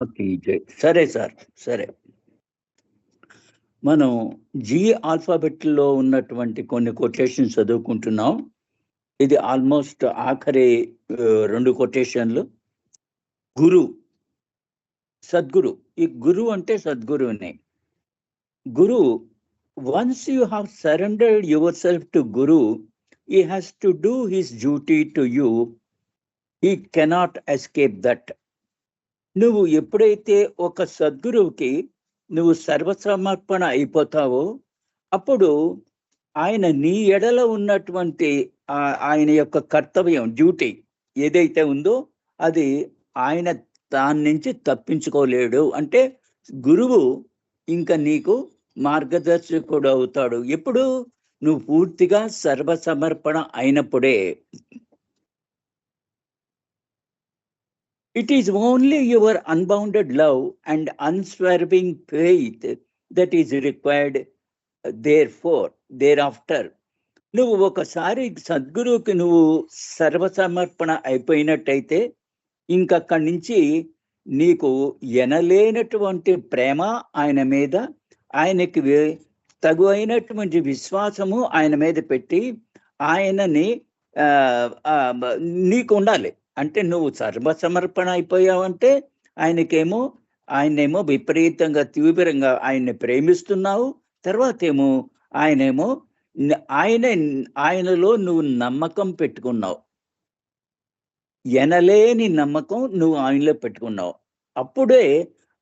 Okay. సరే sir. సరే. మనం జీ ఆల్ఫాబెట్‌లో ఉన్నటువంటి కొన్ని కొటేషన్స్ చదువుకుంటున్నాం. ఇది ఆల్మోస్ట్ ఆఖరి 2 కొటేషన్‌లు. గురు, సద్గురు. ఈ గురు అంటే సద్గురువునే. Guru, once you have surrendered yourself to guru, he has to do his duty to you. He cannot escape that. నువ్వు ఎప్పుడైతే ఒక సద్గురువుకి నువ్వు సర్వసమర్పణ అయిపోతావో, అప్పుడు ఆయన నీ ఎడల ఉన్నటువంటి ఆయన యొక్క కర్తవ్యం, డ్యూటీ ఏదైతే ఉందో అది ఆయన దాని నుంచి తప్పించుకోలేడు. అంటే గురువు ఇంక నీకు మార్గదర్శకుడు అవుతాడు. ఎప్పుడు? నువ్వు పూర్తిగా సర్వసమర్పణ అయినప్పుడే. It is only your unbounded love and unswerving faith that is required thereafter. నువ్వు ఒకసారి సద్గురువుకి నువ్వు సర్వసమర్పణ అయిపోయినట్టయితే ఇంకక్కడి నుంచి నీకు ఎనలేనటువంటి ప్రేమ ఆయన మీద, ఆయనకి తగు అయినటువంటి విశ్వాసము ఆయన మీద పెట్టి ఆయనని నీకు ఉండాలి. అంటే నువ్వు సర్వసమర్పణ అయిపోయావంటే ఆయన్నేమో విపరీతంగా తీవ్రంగా ఆయన్ని ప్రేమిస్తున్నావు. తర్వాతేమో ఆయనేమో ఆయనలో నువ్వు నమ్మకం పెట్టుకున్నావు. ఎనలేని నమ్మకం నువ్వు ఆయనలో పెట్టుకున్నావు. అప్పుడే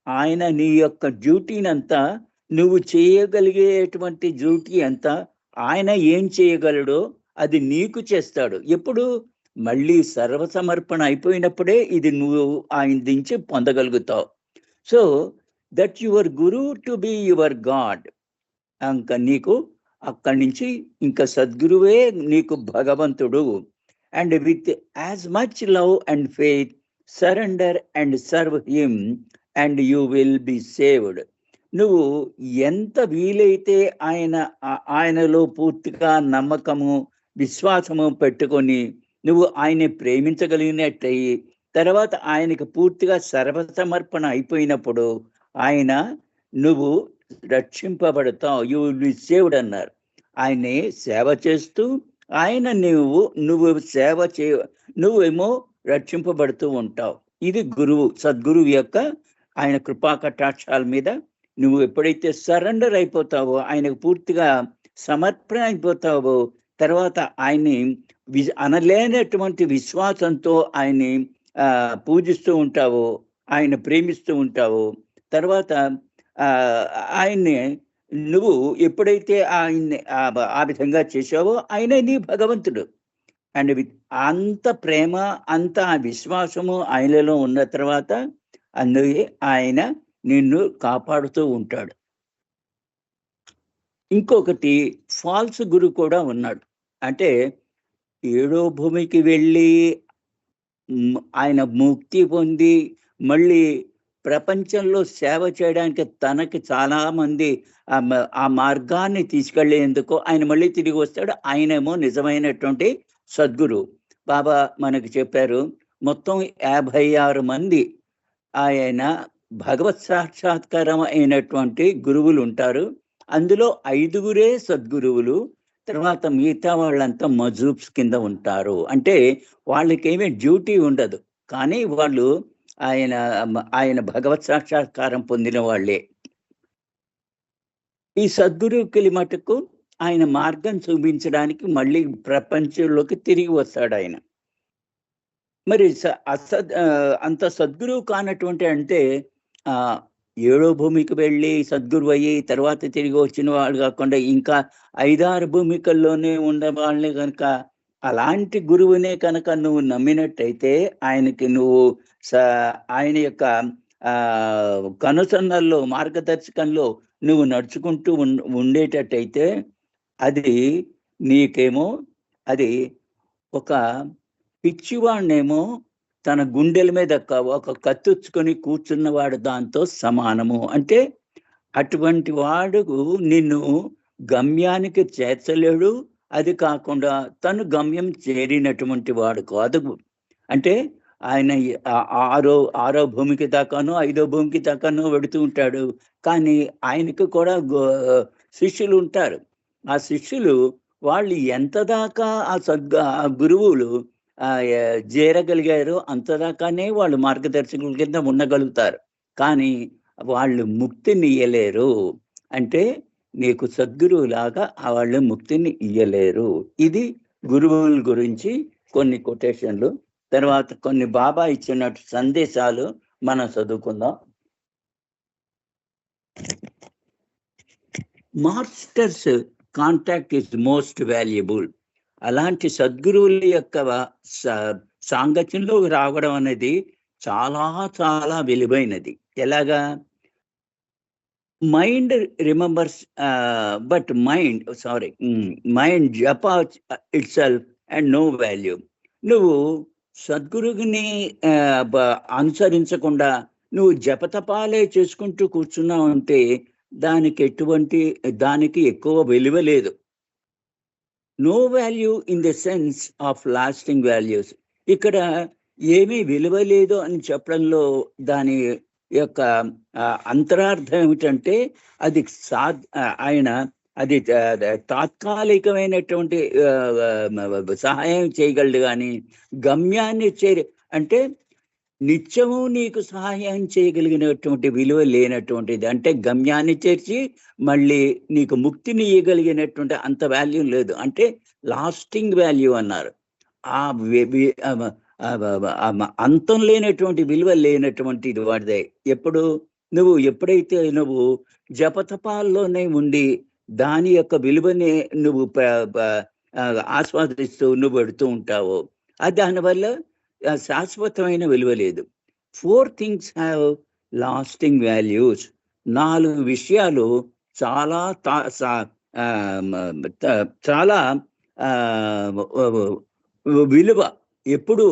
ఆయన నీ యొక్క డ్యూటీనంతా, నువ్వు చేయగలిగేటువంటి డ్యూటీ అంతా ఆయన ఏం చేయగలడో అది నీకు చేస్తాడు. ఎప్పుడు? మళ్ళీ సర్వసమర్పణ అయిపోయినప్పుడే ఇది నువ్వు ఆయన నుంచి పొందగలుగుతావు. So that your guru to be your god. ఇంక నీకు అక్కడి నుంచి ఇంకా సద్గురువే నీకు భగవంతుడు. And with as much love and faith surrender and serve him and you will be saved. నువ్వు ఎంత వీలైతే ఆయనలో పూర్తిగా నమ్మకము, విశ్వాసము పెట్టుకొని నువ్వు ఆయన్ని ప్రేమించగలిగినట్టయి, తర్వాత ఆయనకి పూర్తిగా సర్వసమర్పణ అయిపోయినప్పుడు నువ్వు రక్షింపబడతావు. యు విల్ బి సేవ్డ్ అన్నారు. ఆయన్ని సేవ చేస్తూ నువ్వు నువ్వేమో రక్షింపబడుతూ ఉంటావు. ఇది సద్గురువు యొక్క ఆయన కృపా కటాక్షాల మీద నువ్వు ఎప్పుడైతే సరెండర్ అయిపోతావో, ఆయనకు పూర్తిగా సమర్పణ అయిపోతావో, తర్వాత ఆయన్ని అనలేనటువంటి విశ్వాసంతో ఆయన్ని పూజిస్తూ ఉంటావో, ఆయన ప్రేమిస్తూ ఉంటావో, తర్వాత ఆయన్ని నువ్వు ఎప్పుడైతే ఆయన్ని ఆ విధంగా చేసావో ఆయనే నీ భగవంతుడు. అండ్ అంత ప్రేమ, అంత విశ్వాసము ఆయనలో ఉన్న తర్వాత అందుకే ఆయన నిన్ను కాపాడుతూ ఉంటాడు. ఇంకొకటి ఫాల్స్ గురు కూడా ఉన్నాడు. అంటే 7వ భూమికి వెళ్ళి ఆయన ముక్తి పొంది మళ్ళీ ప్రపంచంలో సేవ చేయడానికి తనకి చాలా మంది ఆ మార్గాన్ని తీసుకెళ్లేందుకు ఆయన మళ్ళీ తిరిగి వస్తాడు. ఆయనేమో నిజమైనటువంటి సద్గురు. బాబా మనకు చెప్పారు, మొత్తం 56 మంది ఆయన భగవత్ సాక్షాత్కారం అయినటువంటి గురువులు ఉంటారు. అందులో 5గురే సద్గురువులు. తర్వాత మిగతా వాళ్ళంతా మజూబ్స్ కింద ఉంటారు. అంటే వాళ్ళకేమీ డ్యూటీ ఉండదు, కానీ వాళ్ళు ఆయన భగవత్ సాక్షాత్కారం పొందిన వాళ్ళే. ఈ సద్గురువుకి మటుకు ఆయన మార్గం చూపించడానికి మళ్ళీ ప్రపంచంలోకి తిరిగి వస్తాడు ఆయన. మరి అంత సద్గురువు కానటువంటి అంటే 7వ భూమికి వెళ్ళి సద్గురువు అయ్యి తర్వాత తిరిగి వచ్చిన వాళ్ళు కాకుండా ఇంకా 5-6 భూమికల్లోనే ఉన్న వాళ్ళని కనుక, అలాంటి గురువునే కనుక నువ్వు నమ్మినట్టయితే, ఆయనకి నువ్వు ఆయన యొక్క కనుసన్నల్లో, మార్గదర్శకంలో నువ్వు నడుచుకుంటూ ఉండేటట్టయితే అది నీకేమో అది ఒక పిచ్చివాడినేమో తన గుండెల మీద ఒక కత్తుచ్చుకొని కూర్చున్నవాడు దాంతో సమానము. అంటే అటువంటి వాడు నిన్ను గమ్యానికి చేర్చలేడు. అది కాకుండా తను గమ్యం చేరినటువంటి వాడు కాదు. అంటే ఆయన ఆరో ఆరో భూమికి దాకానో, ఐదో భూమికి దాకానో వెడుతూ ఉంటాడు. కానీ ఆయనకు కూడా శిష్యులు ఉంటారు. ఆ శిష్యులు వాళ్ళు ఎంత దాకా ఆ గురువులు చేరగలిగారో అంతదాకానే వాళ్ళు మార్గదర్శకుల కింద ఉండగలుగుతారు. కానీ వాళ్ళు ముక్తిని ఇయ్యలేరు. అంటే నీకు సద్గురువులాగా వాళ్ళు ముక్తిని ఇయ్యలేరు. ఇది గురువుల గురించి కొన్ని కొటేషన్లు. తర్వాత కొన్ని బాబా ఇచ్చినట్టు సందేశాలు మనం చదువుకుందాం. Masters contact is most valuable. అలాంటి సద్గురువుల యొక్క సాంగత్యంలో రావడం అనేది చాలా చాలా విలువైనది. ఎలాగా? మైండ్ రిమెంబర్స్ బట్ మైండ్ జప itself and no value. నువ్వు సద్గురువుని అనుసరించకుండా నువ్వు జపతపాలే చేసుకుంటూ కూర్చున్నావు అంటే దానికి ఎక్కువ విలువ లేదు. No value in the sense of lasting values. ఇక్కడ ఏమీ విలువ లేదు అని చెప్పడంలో దాని యొక్క అంతరార్థం ఏమిటంటే అది అది తాత్కాలికమైనటువంటి సహాయం చేయగలడు, కానీ గమ్యాన్ని అంటే నిత్యము నీకు సహాయం చేయగలిగినటువంటి విలువ లేనటువంటిది. అంటే గమ్యాన్ని చేర్చి మళ్ళీ నీకు ముక్తిని ఇవ్వగలిగినటువంటి అంత వాల్యూ లేదు. అంటే లాస్టింగ్ వాల్యూ అన్నారు. ఆ అంతం లేనటువంటి విలువ లేనటువంటిది వాడిదే. ఎప్పుడైతే నువ్వు జపతపాల్లోనే ఉండి దాని యొక్క విలువని నువ్వు ఆస్వాదిస్తూ నువ్వు పెడుతూ ఉంటావో దానివల్ల శాశ్వతమైన విలువ లేదు. 4 things హ్యావ్ లాస్టింగ్ వాల్యూస్. 4 విషయాలు చాలా చాలా విలువ, ఎప్పుడు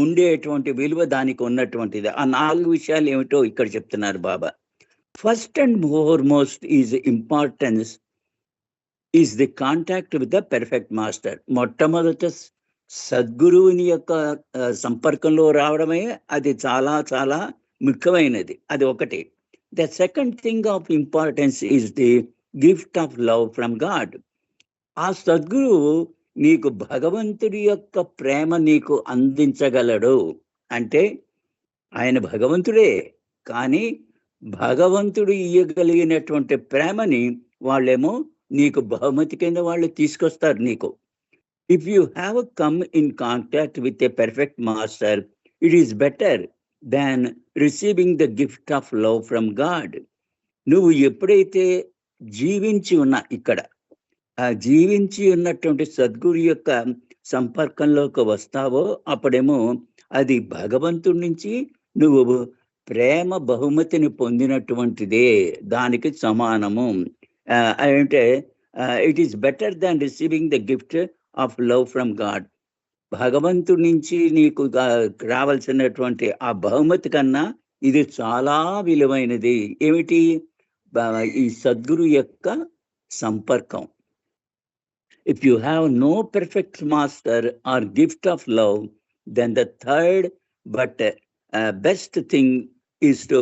ఉండేటువంటి విలువ దానికి ఉన్నటువంటిది. ఆ 4 విషయాలు ఏమిటో ఇక్కడ చెప్తున్నారు Baba. First and foremost importance is the contact with the perfect master. మొట్టమొదట సద్గురువుని యొక్క సంపర్కంలో రావడమే అది చాలా చాలా ముఖ్యమైనది. అది ఒకటి. The second thing of importance is the gift of love from God. ఆ సద్గురువు నీకు భగవంతుడి యొక్క ప్రేమ నీకు అందించగలడు. అంటే ఆయన భగవంతుడే, కానీ భగవంతుడు ఇయ్యగలిగినటువంటి ప్రేమని వాళ్ళేమో నీకు బహుమతి కింద వాళ్ళు తీసుకొస్తారు నీకు. If you have come in contact with a perfect master, it is better than receiving the gift of love from God. నువ్వు ఎప్పుడైతే జీవించి ఉన్నటువంటి సద్గురు యొక్క సంపర్కంలోకి వస్తావో అప్పుడేమో అది భగవంతుడి నుంచి నువ్వు ప్రేమ బహుమతిని పొందినటువంటిదే, దానికి సమానము. అంటే it is better than receiving the gift of love from God. భగవంతుడి నుంచి నీకు రావాల్సినటువంటి ఆ బహుమతి కన్నా ఇది చాలా విలువైనది. ఏమిటి? ఈ సద్గురు యొక్క సంపర్కం. If you have no perfect master or gift of love, then the third but best thing is to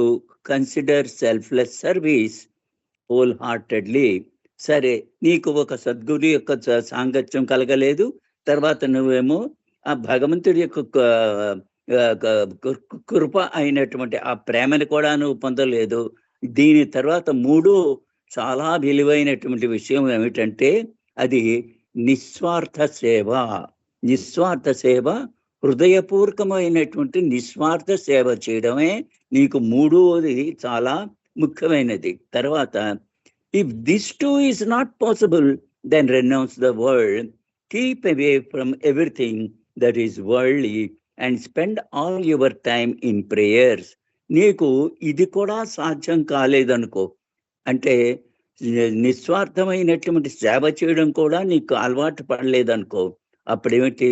consider selfless service wholeheartedly. సరే, నీకు ఒక సద్గురు యొక్క సాంగత్యం కలగలేదు, తర్వాత నువ్వేమో ఆ భగవంతుడి యొక్క కృప అయినటువంటి ఆ ప్రేమను కూడా నువ్వు పొందలేదు. దీని తర్వాత మూడో చాలా విలువైనటువంటి విషయం ఏమిటంటే అది నిస్వార్థ సేవ. నిస్వార్థ సేవ, హృదయపూర్వకమైనటువంటి నిస్వార్థ సేవ చేయడమే నీకు మూడోది చాలా ముఖ్యమైనది. తర్వాత if this too is not possible then renounce the world, keep away from everything that is worldly and spend all your time in prayers. నీకు ఇది కూడా సాధ్యం కాలేదనుకో, అంటే నిస్వార్థమైనటువంటి సేవ చేయడం కూడా నీకు అలవాటు పడలేదనుకో, అప్పుడేమిటి?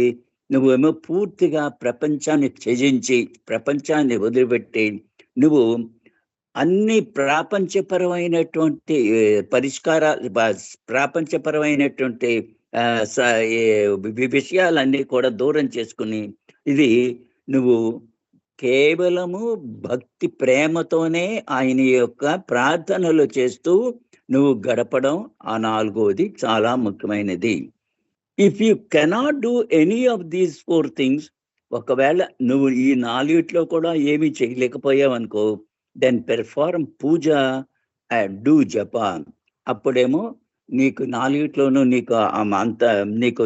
నువ్వేమో పూర్తిగా ప్రపంచాన్ని త్యజించి, ప్రపంచాన్ని వదిలిపెట్టి నువ్వు అన్ని ప్రాపంచపరమైనటువంటి ప్రాపంచపరమైనటువంటి విషయాలన్నీ కూడా దూరం చేసుకుని ఇది నువ్వు కేవలము భక్తి ప్రేమతోనే ఆయన యొక్క ప్రార్థనలు చేస్తూ నువ్వు గడపడం ఆ 4వది చాలా ముఖ్యమైనది. If you cannot do any of these 4 things, ఒకవేళ నువ్వు ఈ 4 కూడా ఏమీ చేయలేకపోయావనుకో, then perform puja and do japa. అప్పుడేమో నీకు 4 నీకు అంత నీకు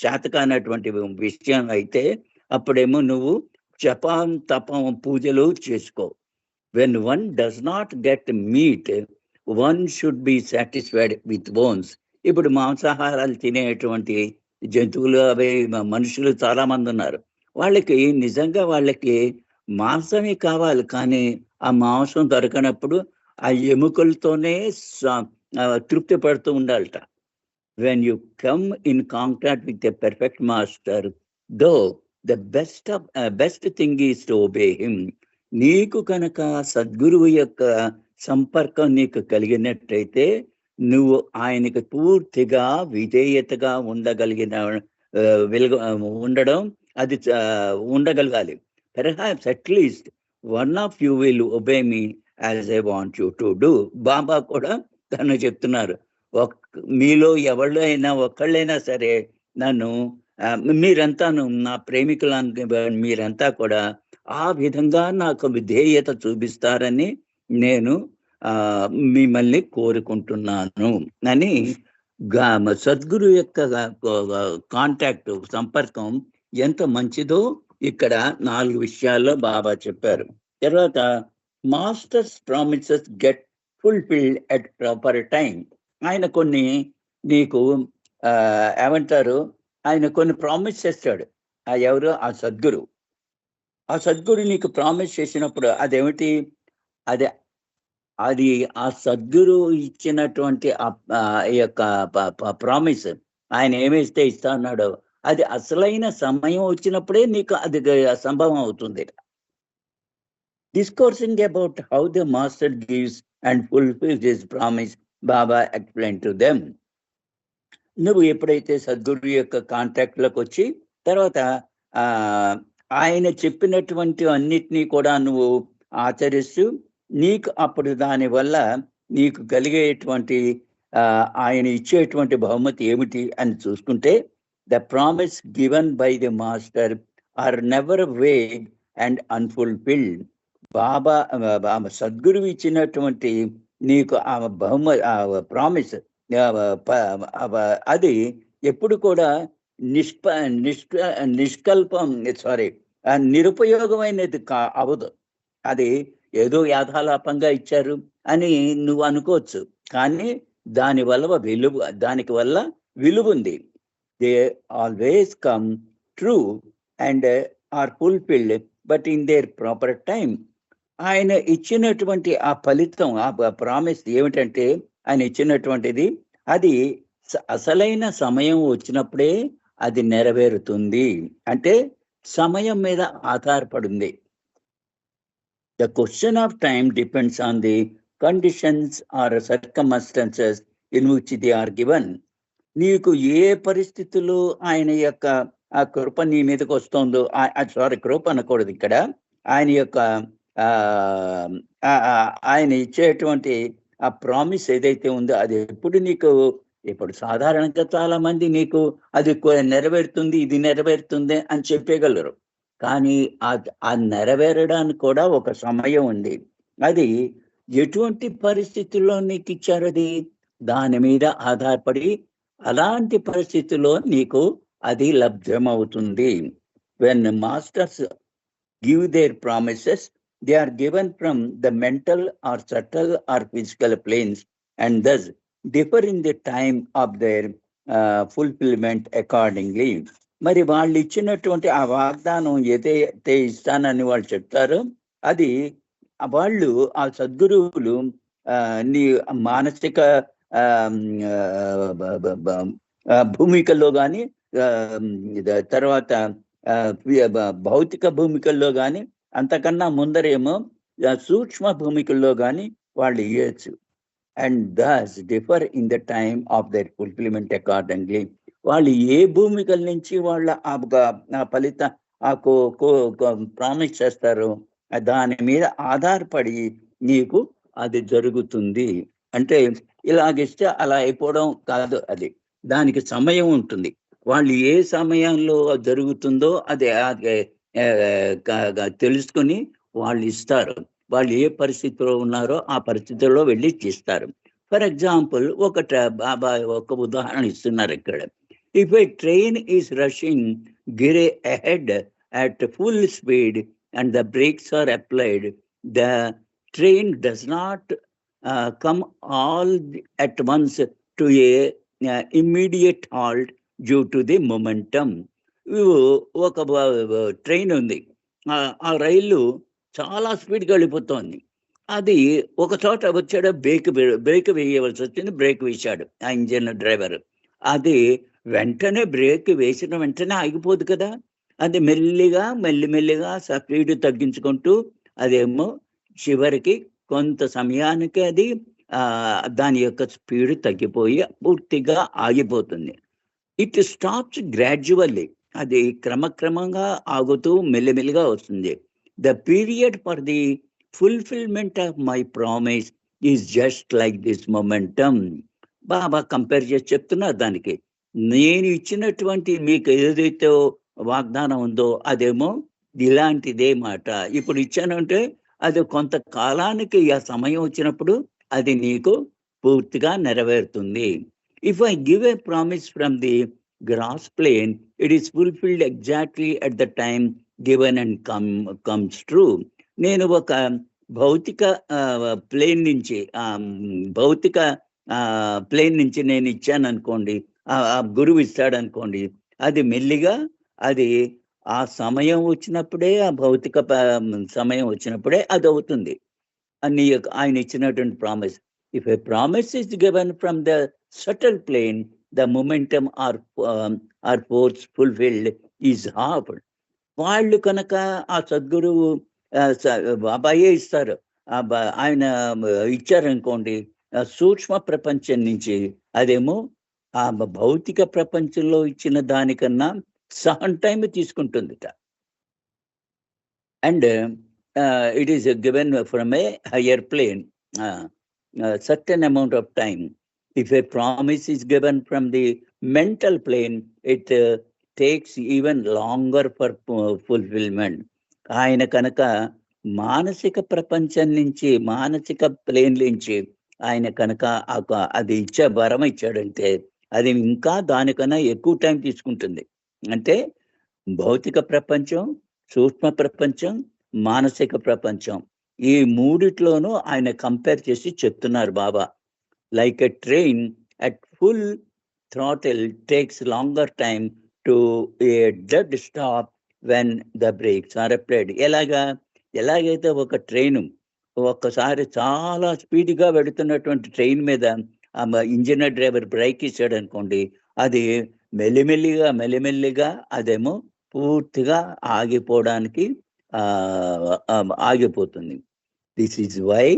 చేతకానటువంటి విషయం అయితే అప్పుడేమో నువ్వు జపం తపం పూజలు చేసుకో. When one does not get meet, one should be satisfied with bones. ఇప్పుడు మాంసాహారాలు తినేటువంటి జంతువులు అవి మనుషులు చాలా మంది ఉన్నారు. వాళ్ళకి నిజంగా వాళ్ళకి మాంసమే కావాలి, కానీ ఆ మాంసం దొరకనప్పుడు ఆ ఎముకలతోనే తృప్తి పడుతూ ఉండాలట. When you come in contact with a perfect master, though the best thing is to obey him. నీకు కనుక సద్గురువు యొక్క సంపర్కం నీకు కలిగినట్టయితే నువ్వు ఆయనకి పూర్తిగా విధేయతగా ఉండడం అది ఉండగలగాలి. Perhaps at least one of you will obey me as I want you to do. Baba కూడా తను చెప్తున్నారు, మీలో ఎవళ్ళైనా ఒకళ్ళైనా సరే నన్ను మీరంతాను నా ప్రేమికులు మీరంతా కూడా ఆ విధంగా నాకు విధేయత చూపిస్తారని నేను మిమ్మల్ని కోరుకుంటున్నాను అని సద్గురు యొక్క కాంటాక్ట్ సంపర్కం ఎంత మంచిదో ఇక్కడ 4 విషయాల్లో బాబా చెప్పారు. తర్వాత masters promises get fulfilled at proper time. ఆయన కొన్ని నీకు ఏమంటారు, ఆయన కొన్ని ప్రామిస్ చేస్తాడు. ఎవరు? ఆ సద్గురు. ఆ సద్గురు నీకు ప్రామిస్ చేసినప్పుడు అదేమిటి? అది ఆ సద్గురు ఇచ్చినటువంటి యొక్క ప్రామిస్, ఆయన ఏమిస్తే ఇస్తా అన్నాడో అది అసలైన సమయం వచ్చినప్పుడే నీకు అది సంభవం అవుతుంది. Discoursing about how the master gives and fulfils his promise, Baba explain to them. నువ్వు ఎప్పుడైతే సద్గురు యొక్క కాంటాక్ట్లోకి వచ్చి తర్వాత ఆయన చెప్పినటువంటి అన్నిటినీ కూడా నువ్వు ఆచరిస్తూ నీకు అప్పుడు దానివల్ల నీకు కలిగేటువంటి ఆయన ఇచ్చేటువంటి బహుమతి ఏమిటి అని చూసుకుంటే, the promise given by the master are never vague and unfulfilled. Baba సద్గురువు ఇచ్చినటువంటి నీకు ఆ ప్రామిస్ అది ఎప్పుడు కూడా నిరుపయోగమైనది అవదు. అది ఏదో యాథాలాపంగా ఇచ్చారు అని నువ్వు అనుకోవచ్చు, కానీ దానికి వల్ల విలువ ఉంది. They always come true and are fulfilled but in their proper time. ఆయన ఇచ్చినటువంటి ఆ ఫలితం, ఆ ప్రామిస్ ఏమిటంటే ఆయన ఇచ్చినటువంటిది అది అసలైన సమయం వచ్చినప్పుడే అది నెరవేరుతుంది. అంటే సమయం మీద ఆధారపడింది. The question of time depends on the conditions or circumstances in which they are given. నీకు ఏ పరిస్థితుల్లో ఆయన యొక్క ఆ కృప నీ మీదకి వస్తుందో, కృప అనకూడదు ఇక్కడ, ఆయన యొక్క ఆయన ఇచ్చేటువంటి ఆ ప్రామిస్ ఏదైతే ఉందో అది ఎప్పుడు నీకు, ఇప్పుడు సాధారణంగా చాలా మంది నీకు అది నెరవేరుతుంది, ఇది నెరవేరుతుంది అని చెప్పగలరు. కానీ ఆ నెరవేరడానికి కూడా ఒక సమయం ఉంది. అది ఎటువంటి పరిస్థితుల్లో నీకు ఇచ్చారు, అది దాని మీద ఆధారపడి అలాంటి పరిస్థితుల్లో నీకు అది లభ్యమవుతుంది. When masters give their promises, they are given from the mental or subtle or physical planes and thus differ in the time of their fulfillment accordingly. మరి వాళ్ళు ఇచ్చినటువంటి ఆ వాగ్దానం ఏదైతే ఇస్తానని వాళ్ళు చెప్తారో అది వాళ్ళు ఆ సద్గురువులు నీ మానసిక భూమికల్లో కానీ తర్వాత భౌతిక భూమికల్లో కానీ అంతకన్నా ముందరేమో సూక్ష్మ భూమికల్లో కానీ వాళ్ళు ఇవ్వచ్చు. And thus differ in the time of their fulfilment accordingly. వాళ్ళు ఏ భూమికల నుంచి వాళ్ళ ప్రామిస్ చేస్తారో దాని మీద ఆధారపడి నీకు అది జరుగుతుంది. అంటే ఇలాగిస్తే అలా అయిపోవడం కాదు. అది దానికి సమయం ఉంటుంది. వాళ్ళు ఏ సమయంలో జరుగుతుందో అది తెలుసుకుని వాళ్ళు ఇస్తారు. వాళ్ళు ఏ పరిస్థితిలో ఉన్నారో ఆ పరిస్థితుల్లో వెళ్ళి తీస్తారు. ఫర్ ఎగ్జాంపుల్ బాబా ఒక ఉదాహరణ ఇస్తున్నారు ఇక్కడ. If a train is rushing గిరే ahead at full speed and the brakes are applied, the train does not come all at once to a immediate halt due to the momentum. ఒక train ఉంది, ఆ రైలు చాలా స్పీడ్గా వెళ్ళిపోతుంది. అది ఒక చోట వచ్చాడు, బ్రేక్ వేయవలసి వచ్చింది. బ్రేక్ వేశాడు ఆ ఇంజిన్ డ్రైవర్. అది వెంటనే బ్రేక్ వేసిన వెంటనే ఆగిపోదు కదా. అది మెల్లిమెల్లిగా స్పీడ్ తగ్గించుకుంటూ అదేమో చివరికి కొంత సమయానికి అది దాని యొక్క స్పీడ్ తగ్గిపోయి పూర్తిగా ఆగిపోతుంది. It stops gradually. అది క్రమక్రమంగా ఆగుతూ మెల్లిమెల్లిగా వస్తుంది. The period for the fulfilment of my promise is just like this momentum. Baba compare చేసి చెప్తున్నారు దానికి. నేను ఇచ్చినటువంటి మీకు ఏదైతే వాగ్దానం ఉందో అదేమో ఇలాంటిదే మాట. ఇప్పుడు ఇచ్చానంటే అది కొంతకాలానికి ఆ సమయం వచ్చినప్పుడు అది నీకు పూర్తిగా నెరవేరుతుంది. If I give a promise from the gross plane, it is fulfilled exactly at the time given and comes true. నేను ఒక భౌతిక ప్లేన్ నుంచి నేను ఇచ్చాను అనుకోండి, గురువు ఇస్తాడు అనుకోండి, అది మెల్లిగా అది ఆ సమయం వచ్చినప్పుడే, ఆ భౌతిక సమయం వచ్చినప్పుడే అది అవుతుంది అని ఆయన ఇచ్చినటువంటి promise. If a promise is given from the subtle plane, the momentum or force fulfilled is halved. వాళ్ళు కనుక ఆ సద్గురువు బాబాయే ఇస్తారు, ఆయన ఇచ్చారనుకోండి సూక్ష్మ ప్రపంచం నుంచి, అదేమో ఆ భౌతిక ప్రపంచంలో ఇచ్చిన దానికన్నా సహన్ టైం తీసుకుంటుందిట. And it is given from a higher plane certain amount of time. If a promise is given from the mental plane, it takes even longer for fulfilment. ఆయన కనుక మానసిక ప్రపంచం నుంచి, మానసిక ప్లేన్ నుంచి ఆయన కనుక అది ఇచ్చే వరం ఇచ్చాడంటే అది ఇంకా దానికన్నా ఎక్కువ టైం తీసుకుంటుంది. అంటే భౌతిక ప్రపంచం, సూక్ష్మ ప్రపంచం, మానసిక ప్రపంచం, ఈ మూడిట్లోనూ ఆయన కంపేర్ చేసి చెప్తున్నారు Baba. Like a train at full throttle takes longer time to a dead stop when the brakes are applied. ఎలాగైతే ఒక ట్రైను ఒక్కసారి చాలా స్పీడ్గా వెళుతున్నటువంటి ట్రైన్ మీద ఇంజనీర్ డ్రైవర్ బ్రేక్ ఇచ్చాడు అనుకోండి, అది మెల్లిమెల్లిగా అదేమో పూర్తిగా ఆగిపోవడానికి ఆగిపోతుంది. This is why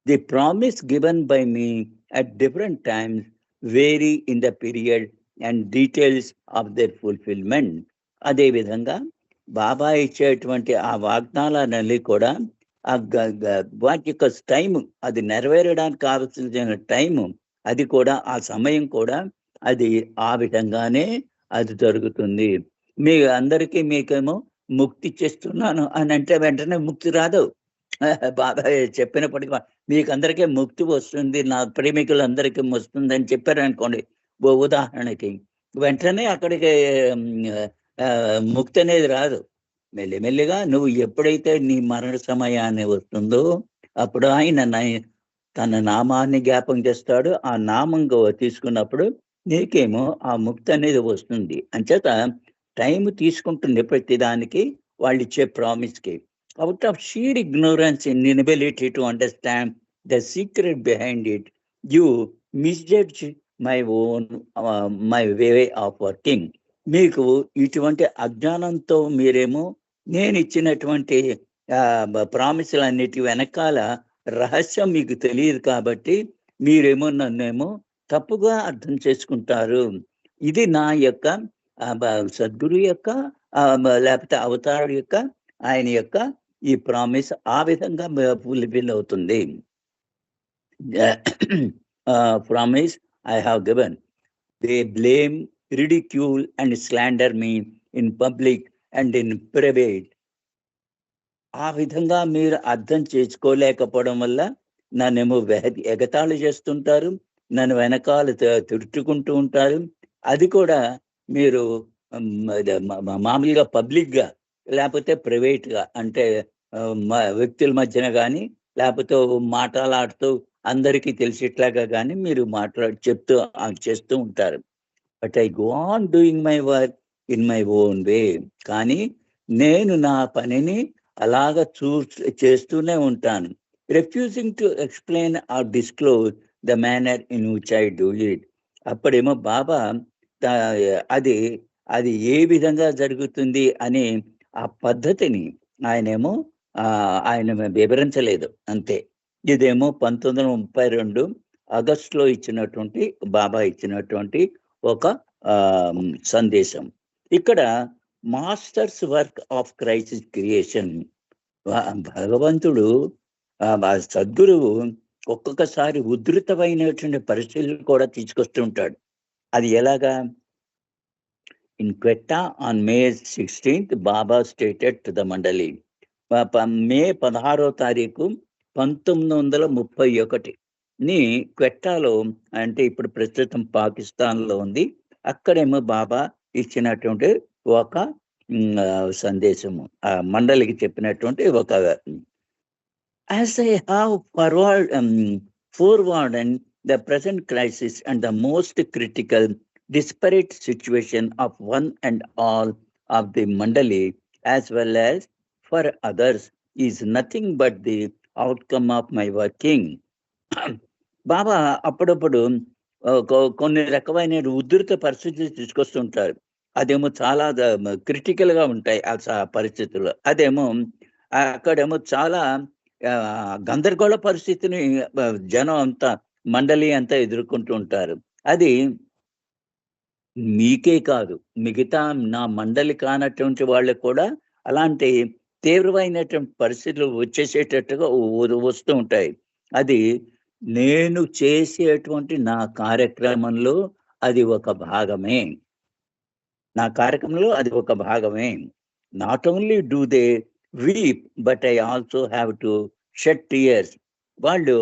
the promise given by me at different times vary in the period and details of their fulfilment. అదేవిధంగా బాబా ఇచ్చేటువంటి ఆ వాగ్దానాలన్నీ కూడా వాటి యొక్క టైము, అది నెరవేరడానికి కావాల్సిన టైము, అది కూడా ఆ సమయం కూడా అది ఆ విధంగానే అది జరుగుతుంది. మీ అందరికీ మీకేమో ముక్తి చేస్తున్నాను అని అంటే వెంటనే ముక్తి రాదు. బాబా చెప్పినప్పటికీ మీకు అందరికీ ముక్తి వస్తుంది, నా ప్రేమికులందరికీ వస్తుంది అని చెప్పారు అనుకోండి ఉదాహరణకి, వెంటనే అక్కడికి ముక్తి అనేది రాదు. మెల్లిమెల్లిగా నువ్వు ఎప్పుడైతే నీ మరణ సమయాన్ని వస్తుందో అప్పుడు ఆయన తన నామాన్ని జ్ఞాపకం చేస్తాడు. ఆ నామం తీసుకున్నప్పుడు నీకేమో ఆ ముక్తి అనేది వస్తుంది. అంచేత టైం తీసుకుంటుంది ప్రతిదానికి వాళ్ళు ఇచ్చే ప్రామిస్కి. Out of sheer ignorance in inability to understand the secret behind it, you misjudge my way of working. మీకు ఇటువంటి అజ్ఞానంతో మీరేమో నేను ఇచ్చినటువంటి ప్రామిసులన్నిటి వెనకాల రహస్యం మీకు తెలియదు కాబట్టి మీరేమో నన్నేమో తప్పుగా అర్థం చేసుకుంటారు. ఇది నా యొక్క సద్గురు యొక్క లేకపోతే అవతారుడు యొక్క ఆయన యొక్క ఈ ప్రామిస్ ఆ విధంగా ఫుల్ఫిల్ అవుతుంది. Promise I have given, they blame, ridicule and slander me in public and in private. ఆ విధంగా మీరు అర్థం చేసుకోలేకపోవడం వల్ల నన్నేమో ఎగతాళి చేస్తుంటారు, నన్ను వెనకాల తిట్టుకుంటూ ఉంటారు. అది కూడా మీరు మామూలుగా పబ్లిక్గా లేకపోతే ప్రైవేట్గా, అంటే వ్యక్తుల మధ్యన కానీ లేకపోతే మాట్లాడుతూ అందరికీ తెలిసేట్లాగా కానీ మీరు చెప్తూ చేస్తూ ఉంటారు. But I go on doing my work in my own way. కానీ నేను నా పనిని అలాగ చేస్తూనే ఉంటాను. Refusing to explain or disclose the manner in which I do it. అప్పుడేమో బాబా అది అది ఏ విధంగా జరుగుతుంది అని ఆ పద్ధతిని ఆయన వివరించలేదు అంతే. ఇదేమో 1932 ఆగస్టులో ఇచ్చినటువంటి బాబా ఇచ్చినటువంటి ఒక సందేశం. ఇక్కడ masters work of crisis creation. భగవంతుడు సద్గురువు ఒక్కొక్కసారి ఉధృతమైనటువంటి పరిస్థితులు కూడా తీసుకొస్తుంటాడు. అది ఎలాగా? In Quetta on May 16th, Baba stated to the మండలి. మే 16వ తారీఖు 1931 క్వెట్టాలో, అంటే ఇప్పుడు ప్రస్తుతం పాకిస్తాన్లో ఉంది, అక్కడేమో బాబా ఇచ్చినటువంటి ఒక సందేశము, ఆ మండలికి చెప్పినటువంటి ఒక as I have forwarded the present crisis and the most critical disparate situation of one and all of the mandali as well as for others is nothing but the outcome of my working. బాబా అప్పుడప్పుడు కొన్ని రకమైన ఉధృత పరిస్థితులు తీసుకొస్తుంటారు. అదేమో చాలా క్రిటికల్గా ఉంటాయి ఆ పరిస్థితులు. అదేమో అక్కడేమో చాలా గందరగోళ పరిస్థితిని జనం అంతా, మండలి అంతా ఎదుర్కొంటూ ఉంటారు. అది మీకే కాదు, మిగతా నా మండలి కానటువంటి వాళ్ళకు కూడా అలాంటి తీవ్రమైనటువంటి పరిస్థితులు వచ్చేసేటట్టుగా వస్తూ ఉంటాయి. అది నేను చేసేటువంటి నా కార్యక్రమంలో అది ఒక భాగమే. నా కార్యక్రమంలో అది ఒక భాగమే. Not only do they weep but I also have to shed tears. వాళ్ళు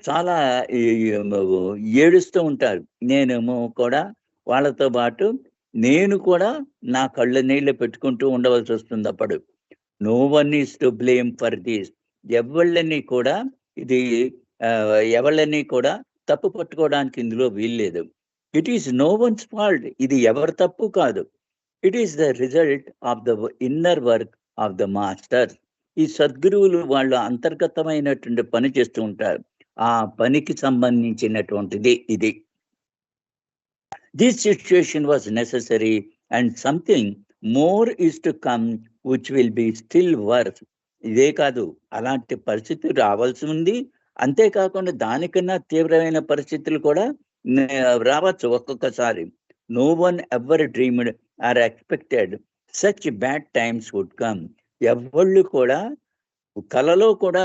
చాలా ఏడుస్తూ ఉంటారు. నేనేమో కూడా వాళ్ళతో పాటు నేను కూడా నా కళ్ళ నీళ్ళు పెట్టుకుంటూ ఉండవలసి వస్తుంది. అప్పుడు no one is to blame for this. ఎవళ్ళని కూడా ఎవళ్ళని కూడా తప్పు పట్టుకోవడానికి ఇందులో వీల్లేదు. It is no one's fault. ఇది ఎవరి తప్పు కాదు. It is the result of the inner work of the master. ఈ సద్గురువులు వాళ్ళు అంతర్గతమైనటువంటి పని చేస్తూ ఉంటారు. ఆ పనికి సంబంధించినటువంటిది ఇది. This situation was necessary and something more is to come which will be still worse. ఇదే కాదు, అలాంటి పరిస్థితి రావాల్సి ఉంది. అంతేకాకుండా దానికన్నా తీవ్రమైన పరిస్థితులు కూడా రావచ్చు ఒక్కొక్కసారి. No one ever dreamed or expected such bad times would come. ఎవళ్ళు కూడా కలలో కూడా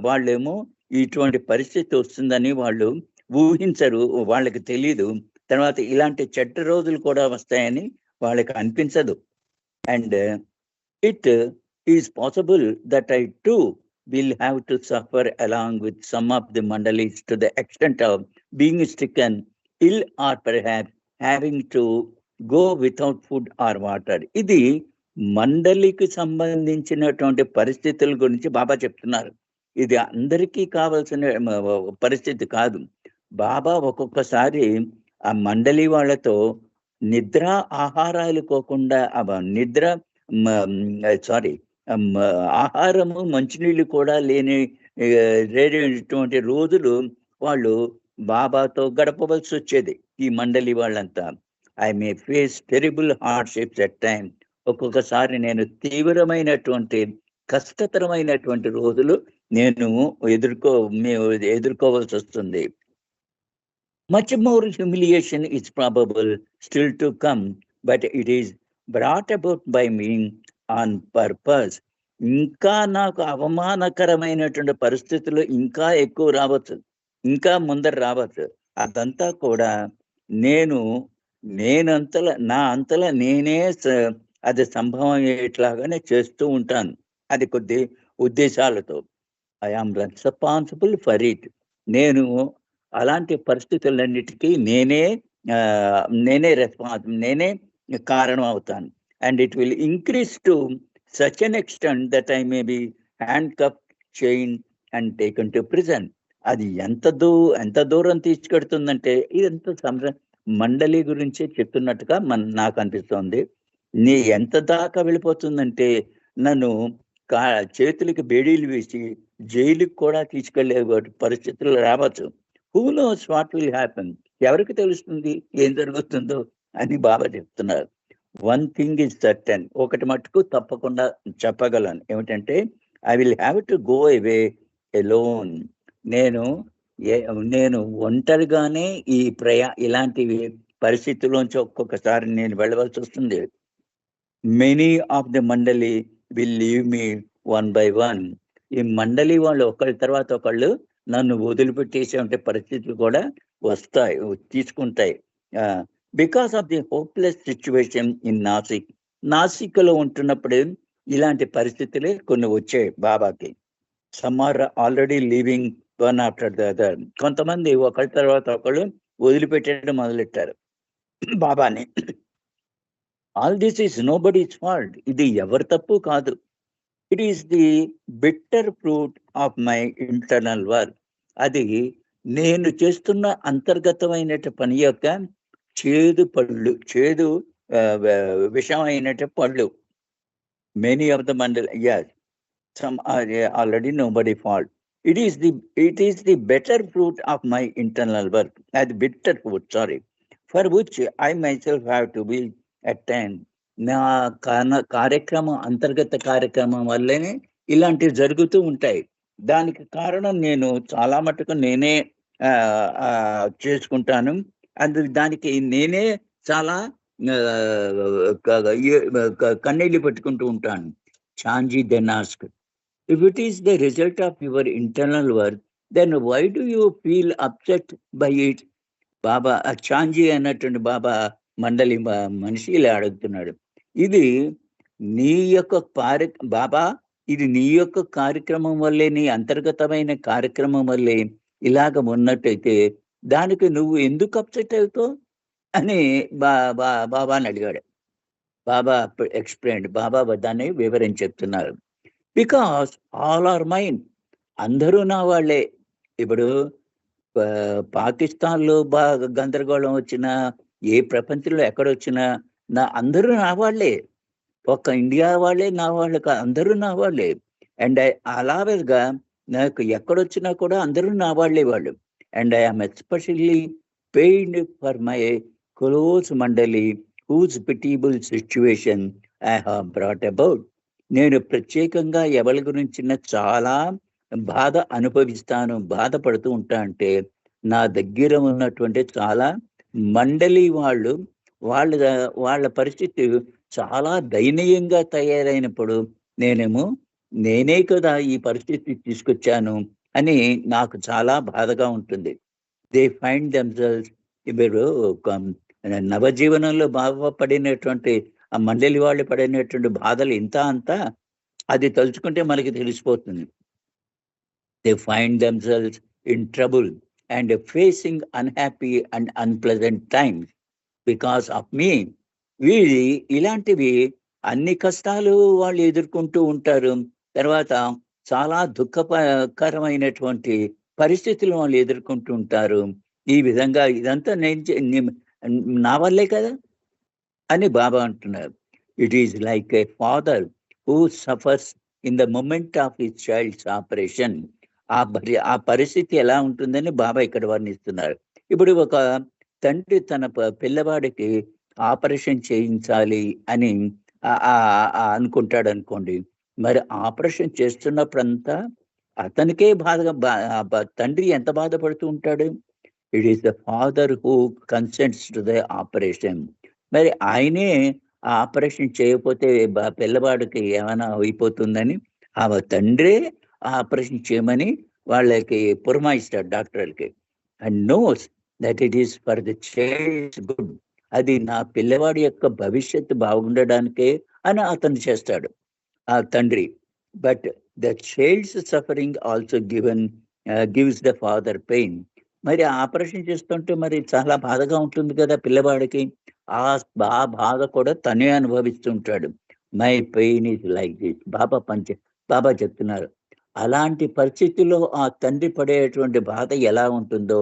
వాళ్ళేమో ఇటువంటి పరిస్థితి వస్తుందని వాళ్ళు ఊహించరు, వాళ్ళకి తెలీదు. తర్వాత ఇలాంటి చెడ్డ రోజులు కూడా వస్తాయని వాళ్ళకి అనిపించదు. And it is possible that I two will have to suffer along with some of the mandalis to the extent of being stricken ill or perhaps having to go without food or water. ఇది మండలికి సంబంధించినటువంటి పరిస్థితుల గురించి బాబా చెప్తున్నారు. ఇది అందరికీ కావాల్సిన పరిస్థితి కాదు. బాబా ఒక్కొక్కసారి ఆ మండలి వాళ్ళతో నిద్ర ఆహారాలు కోకుండా ఆహారము మంచినీళ్ళు కూడా లేనటువంటి రోజులు వాళ్ళు బాబాతో గడపవలసి వచ్చేది ఈ మండలి వాళ్ళంతా. I may face terrible hardships at time. ఒక్కొక్కసారి నేను తీవ్రమైనటువంటి కష్టతరమైనటువంటి రోజులు మేము ఎదుర్కోవాల్సి వస్తుంది. Much more humiliation is probable still to come, but it is brought about by me on purpose. ఇంకా నాకు అవమానకరమైనటువంటి పరిస్థితులు ఇంకా ఎక్కువ రావచ్చు, ఇంకా ముందర రావచ్చు. అదంతా కూడా నేను నా అంతలా నేనే అది సంభవం అయ్యేట్లాగానే చేస్తూ ఉంటాను. అది కొద్ది ఉద్దేశాలతో. I am responsible for it. నేను అలాంటి పరిస్థితులన్నిటికీ నేనే కారణం అవుతాను. And it will increase to such an extent that I may be handcuff, chain and taken to prison. అది ఎంత దూరం తీసుకెడుతుందంటే ఇదంతా మండలి గురించి చెప్తున్నట్టుగా నాకు అనిపిస్తోంది. ఎంత దాకా వెళ్ళిపోతుందంటే నన్ను చేతులకి బేడీలు వేసి జైలుకి కూడా తీసుకెళ్లే పరిస్థితులు రావచ్చు. Who knows what will happen? ఎవరికి తెలుస్తుంది ఏం జరుగుతుందో అని బాబా చెప్తున్నారు. వన్ థింగ్ ఈజ్ సర్టెన్, ఒకటి మటుకు తప్పకుండా చెప్పగలను, ఏమిటంటే I will have to go away alone. నేను ఒంటరిగానే ఇలాంటివి పరిస్థితుల్లోంచి ఒక్కొక్కసారి నేను వెళ్ళవలసి వస్తుంది. మెనీ ఆఫ్ ది మండలి will leave me one by one. ఈ మండలి వాళ్ళు ఒకళ్ళ తర్వాత ఒకళ్ళు నన్ను వదిలిపెట్టేసే పరిస్థితులు కూడా వస్తాయి, తీసుకుంటాయి. Because of the hopeless situation in నాసిక్లో ఉంటున్నప్పుడు ఇలాంటి పరిస్థితులే కొన్ని వచ్చాయి బాబాకి. Some are already leaving one after the other. కొంతమంది ఒకళ్ళ తర్వాత ఒకళ్ళు వదిలిపెట్టడం మొదలెట్టారు బాబాని. All this is nobody's fault. ఇది ఎవరి తప్పు కాదు. It is the bitter fruit of my internal work. అది నేను చేస్తున్న అంతర్గతమైన పని యొక్క చేదు విషమైనటు పళ్ళు. Many of the mandal, yes, some are already nobody fault. It is the better fruit of my internal work, as bitter fruit, sorry, for which I myself have to be attained. నా కార్యక్రమం, అంతర్గత కార్యక్రమం వల్లనే ఇలాంటివి జరుగుతూ ఉంటాయి. దానికి కారణం నేను చాలా మటుకు నేనే చేసుకుంటాను. దానికి నేనే చాలా కన్నీళ్ళు పెట్టుకుంటూ ఉంటాను. Chanji then asked, if it is the result of your internal work, then why do you feel upset by it? బాబా చాంజీ అన్నటువంటి బాబా మండలి మనిషి ఇలా అడుగుతున్నాడు. ఇది నీ యొక్క బాబా, ఇది నీ యొక్క కార్యక్రమం వల్లే, నీ అంతర్గతమైన కార్యక్రమం వల్లే ఇలాగ ఉన్నట్టయితే దానికి నువ్వు ఎందుకు అప్సెట్ అవుతావు అని బాబాని అడిగాడు. బాబా ఎక్స్ప్లెయిన్డ్, బాబా దాన్ని వివరించి చెప్తున్నారు. Because all are mine. అందరూ నా వాళ్ళే. ఇప్పుడు పాకిస్తాన్లో బాగా గందరగోళం వచ్చినా, ఏ ప్రపంచంలో ఎక్కడొచ్చినా అందరూ నా వాళ్ళే. ఒక్క ఇండియా వాళ్ళే నా వాళ్ళు కాదు, అందరూ నా వాళ్ళే. అండ్ అలాగా నాకు ఎక్కడొచ్చినా కూడా అందరూ నా వాళ్ళే వాళ్ళు. And I'm especially pained for my close mandali whose pitiable situation I have brought about. నేను ప్రత్యేకంగా ఎవరి గురించి చాలా బాధపడుతూ ఉంటా అంటే నా దగ్గర ఉన్నటువంటి చాలా మండలి వాళ్ళ పరిస్థితి చాలా దయనీయంగా తయారైనప్పుడు నేనే కదా ఈ పరిస్థితి తీసుకొచ్చాను అని నాకు చాలా బాధగా ఉంటుంది. They find themselves. ఇప్పుడు నవజీవనంలో బాధపడినటువంటి ఆ మండలి వాళ్ళు పడినటువంటి బాధలు అంతా అది తలుచుకుంటే మనకి తెలిసిపోతుంది. They find themselves in trouble and facing unhappy and unpleasant times because of me. ఇలాంటివి అన్ని కష్టాలు వాళ్ళు ఎదుర్కొంటూ ఉంటారు. తర్వాత చాలా దుఃఖకరమైనటువంటి పరిస్థితులు వాళ్ళు ఎదుర్కొంటూ ఉంటారు. ఈ విధంగా ఇదంతా నా వల్లే కదా అని బాబా అంటున్నారు. It is like a father who suffers in the moment of his child's operation. ఆ పరిస్థితి ఎలా ఉంటుందని బాబా ఇక్కడ వర్ణిస్తున్నారు. ఇప్పుడు ఒక తండ్రి తన పిల్లవాడికి ఆపరేషన్ చేయించాలి అని అనుకుంటాడు అనుకోండి. మరి ఆపరేషన్ చేస్తున్నప్పుడంతా అతనికే తండ్రి ఎంత బాధపడుతూ ఉంటాడు. It is the father who consents to the operation. మరి ఆయనే ఆ ఆపరేషన్ చేయకపోతే పిల్లవాడికి ఏమైనా అయిపోతుందని ఆ తండ్రే ఆ ఆపరేషన్ చేయమని వాళ్ళకి పురమాయిస్తాడు డాక్టర్లకి. And knows that it is for the child's good. అది నా పిల్లవాడి యొక్క భవిష్యత్తు బాగుండడానికే అని అతను చేస్తాడు ఆ తండ్రి. But the child's suffering also gives the father pain. మరి ఆపరేషన్ చేస్తుంటే మరి చాలా బాధగా ఉంటుంది కదా పిల్లవాడికి. ఆ ఆ బాధ కూడా తనే అనుభవిస్తుంటాడు. My pain is like this. Baba చెప్తున్నారు. అలాంటి పరిస్థితుల్లో ఆ తండ్రి పడేటువంటి బాధ ఎలా ఉంటుందో,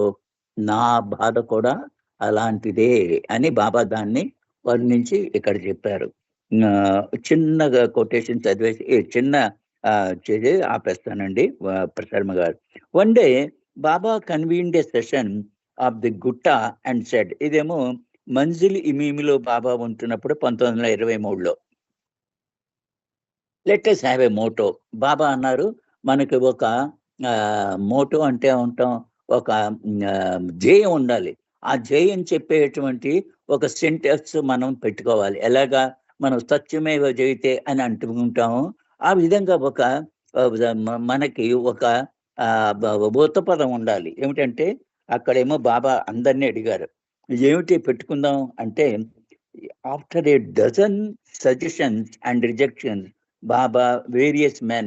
నా బాధ కూడా అలాంటిదే అని బాబా దాన్ని వర్ణించి ఇక్కడ చెప్పారు. చిన్నగా కొటేషన్ చదివేసి చిన్న చేసి ఆపేస్తానండి Sharma garu. One day Baba convened a session of the గుట్ట అండ్ సెడ్, ఇదేమో మంజిల్ ఇమీమిలో బాబా ఉంటున్నప్పుడు 1923లో. Let us have a motto. Baba అన్నారు మనకి ఒక మోటో అంటే ఉంటాం, ఒక ధ్యేయం ఉండాలి. ఆ ధ్యేయం చెప్పేటువంటి ఒక సెంటెన్స్ మనం పెట్టుకోవాలి. ఎలాగా మనం సత్యమేవ జయతే అని అంటుకుంటాము, ఆ విధంగా ఒక మనకి ఒక భూత పదం ఉండాలి. ఏమిటంటే అక్కడేమో బాబా అందరినీ అడిగారు ఏమిటి పెట్టుకుందాం అంటే, after a dozen suggestions and rejections, Baba, various men,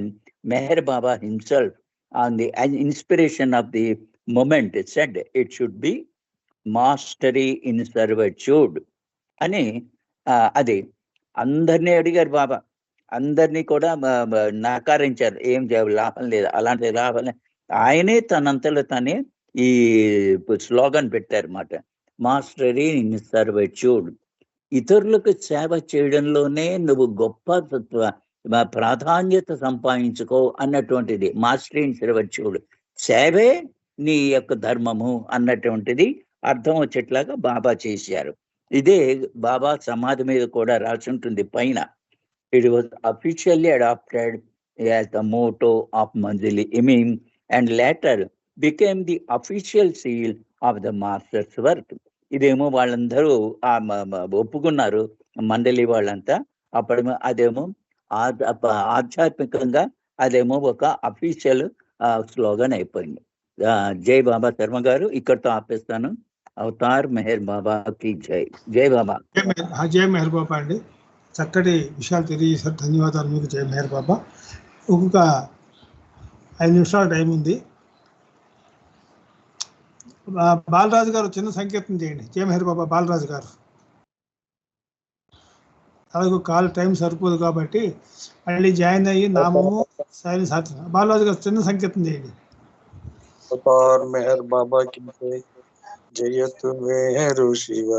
Meher Baba himself, on the inspiration of the moment, said it should be mastery in servitude. అని అది అందరినీ అడిగారు బాబా. అందరినీ కూడా నకారించారు, ఏం లాభం లేదు, అలాంటి లాభం లేదు. ఆయనే తనంతలో తనే ఈ స్లోగన్ పెట్టారన్నమాట, మాస్టరీ ఇన్ సర్విట్యూడ్. ఇతరులకు సేవ చేయడంలోనే నువ్వు గొప్ప ప్రాధాన్యత సంపాదించుకో అన్నటువంటిది మాస్టరీ ఇన్ సర్విట్యూడ్. సేవే నీ యొక్క ధర్మము అన్నటువంటిది అర్థం వచ్చేట్లాగా బాబా చేశారు. ఇదే బాబా సమాధి మీద కూడా రాసి ఉంటుంది పైన. It was officially adopted as the motto of Manzil e Meem and later became the official seal of the master's work. ఇదేమో వాళ్ళందరూ ఒప్పుకున్నారు, మండలి వాళ్ళంతా. అప్పుడు అదేమో ఆధ్యాత్మికంగా అదేమో ఒక అఫీషియల్ స్లోగన్ అయిపోయింది. జై బాబా. శర్మ గారు ఇక్కడితో ఆపేస్తాను. అవతార్ మెహర్ బాబాకి జై. జై బాబా. జై మెహర్ బాబా అండి, చక్కటి విషయాలు తెలియజేశారు. ధన్యవాదాలు మీకు. జై మెహర్ బాబా. ఒక్కొక్క 5 నిమిషాల టైం ఉంది. బాలరాజు గారు చిన్న సంకేతం చేయండి. జై మెహర్ బాబా. బాలరాజు గారు అలాగే కాల్ టైం సరిపోదు కాబట్టి మళ్ళీ జాయిన్ అయ్యి నామము సైన్ సాధ్యం. బాలరాజు గారు చిన్న సంకేతం చేయండి. మెహర్ బాబా కి జయతు మెహరు శివ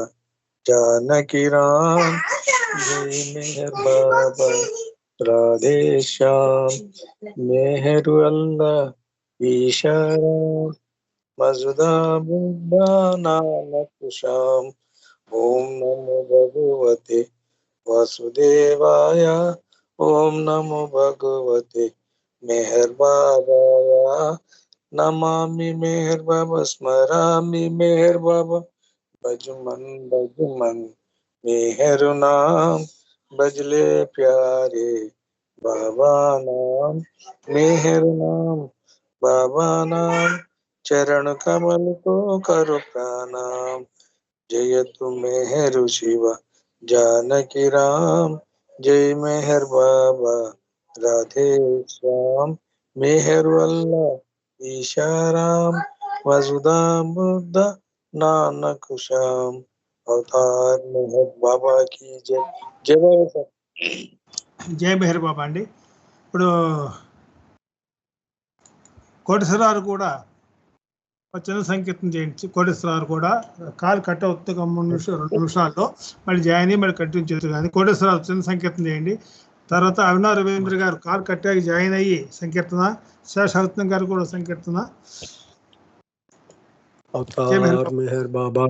జానకి రామ్. జై మెహర్ బాబా రాధే శ్యామ్. మెహరు అల్లా ఈశారా మజుదా బుద్ధా నానక్ శ్యామ్. ఓం నమో భగవతే వాసుదేవాయ. ఓం నమో భగవతే మెహర్ బాబాయ. నమామి మెహర్ బాబా స్మరామి మెహర్ బాబా. బజుమన్ బజుమన్ మెహరు నామ్. బజలే ప్యారే బాబా నామ్. మెహరు నామ్ బాబా నామ్. చరణ కమల్ కో కరు ప్రాణాం. జయతు మెహరు శివ జానకి రామ్. జై మెహర్ బాబా రాధే శ్యామ్. మెహరు అల్లా ఈశారాం వసుదాం బుద్ధ నానక్ శ్యామ్. అవతార్ మెహర్ బాబా కి జై. జై బాబా సార్. జై మెహర్ బాబా అండి. ఇప్పుడు కోటేశ్వరరావు కూడా చిన్న సంకేతం చేయండి. కోటేశ్వరరావు కూడా కాల్ కట్ అవుతుంది 2 నిమిషాల్లో. మళ్ళీ జాయిన్ అయ్యి మళ్ళీ కంటిన్యూ చేస్తారు. కానీ కోటేశ్వరరావు చిన్న సంకేతం చేయండి. తర్వాత అవినార్ రవీంద్ర గారు కాల్ కట్టాక జాయిన్ అయ్యి సంకీర్తన. శేషరత్నం గారు కూడా సంకీర్తన. అవతార్ మెహర్ బాబా.